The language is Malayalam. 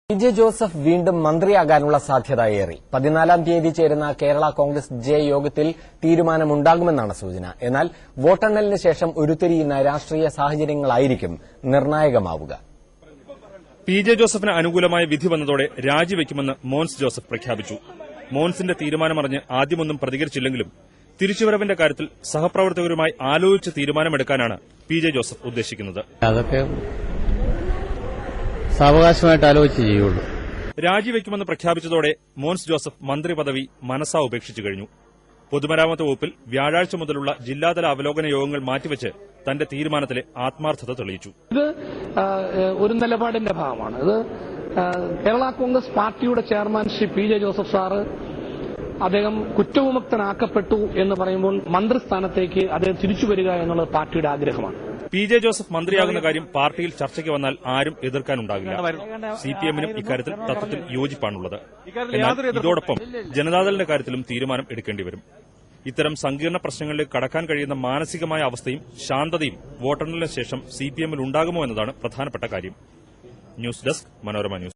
പി.ജെ. ജോസഫ് വീണ്ടും മന്ത്രിയാകാനുള്ള സാധ്യത ഏറി. 14-ാം തീയതി ചേരുന്ന കേരള കോൺഗ്രസ് ജെ യോഗത്തിൽ തീരുമാനമുണ്ടാകുമെന്നാണ് സൂചന. എന്നാൽ വോട്ടെണ്ണലിന് ശേഷം ഉരുത്തിരിയുന്ന രാഷ്ട്രീയ സാഹചര്യങ്ങളായിരിക്കും നിർണായകമാവുക. പി.ജെ. ജോസഫിന് അനുകൂലമായ വിധി വന്നതോടെ രാജിവെക്കുമെന്ന് മോൻസ് ജോസഫ് പ്രഖ്യാപിച്ചു. മോൻസിന്റെ തീരുമാനമറിഞ്ഞ് ആദ്യമൊന്നും പ്രതികരിച്ചില്ലെങ്കിലും തിരിച്ചുവരവിന്റെ കാര്യത്തിൽ സഹപ്രവർത്തകരുമായി ആലോചിച്ച് തീരുമാനമെടുക്കാനാണ് പി.ജെ. ജോസഫ് ഉദ്ദേശിക്കുന്നത്. അതൊക്കെ സാവകാശമായിട്ട് ആലോചിച്ച് ചെയ്യുള്ളൂ. രാജിവെക്കുമെന്ന് പ്രഖ്യാപിച്ചതോടെ മോൻസ് ജോസഫ് മന്ത്രി പദവി മനസ്സാ ഉപേക്ഷിച്ചു കഴിഞ്ഞു. പൊതുമരാമത്ത് വകുപ്പിൽ വ്യാഴാഴ്ച മുതലുള്ള ജില്ലാതല അവലോകന യോഗങ്ങൾ മാറ്റിവെച്ച് തന്റെ തീരുമാനത്തിലെ ആത്മാർത്ഥത തെളിയിച്ചു. ഇത് ഒരു നിലപാടിന്റെ ഭാഗമാണ്. ഇത് കേരള കോൺഗ്രസ് പാർട്ടിയുടെ chairman Shri PJ. Joseph sir അദ്ദേഹം കുറ്റവിമുക്തനാക്കപ്പെട്ടു എന്ന് പറയുമ്പോൾ മന്ത്രിസ്ഥാനത്തേക്ക് അദ്ദേഹം തിരിച്ചുവരിക എന്നുള്ളത് പാർട്ടിയുടെ ആഗ്രഹമാണ്. പി.ജെ. ജോസഫ് മന്ത്രിയാകുന്ന കാര്യം പാർട്ടിയിൽ ചർച്ചയ്ക്ക് വന്നാൽ ആരും എതിർക്കാനുണ്ടാകില്ല. സിപിഎമ്മിനും ഇക്കാര്യത്തിൽ തത്വത്തിൽ യോജിപ്പാണുള്ളത്. എന്നാൽ ഇതോടൊപ്പം ജനതാദളിന്റെ കാര്യത്തിലും തീരുമാനം എടുക്കേണ്ടി വരും. ഇത്തരം സങ്കീർണ പ്രശ്നങ്ങളിലേക്ക് കടക്കാൻ കഴിയുന്ന മാനസികമായ അവസ്ഥയും ശാന്തതയും വോട്ടെണ്ണലിന് ശേഷം സിപിഎമ്മിൽ ഉണ്ടാകുമോ എന്നതാണ് പ്രധാനപ്പെട്ട കാര്യം. News desk, Manorama news.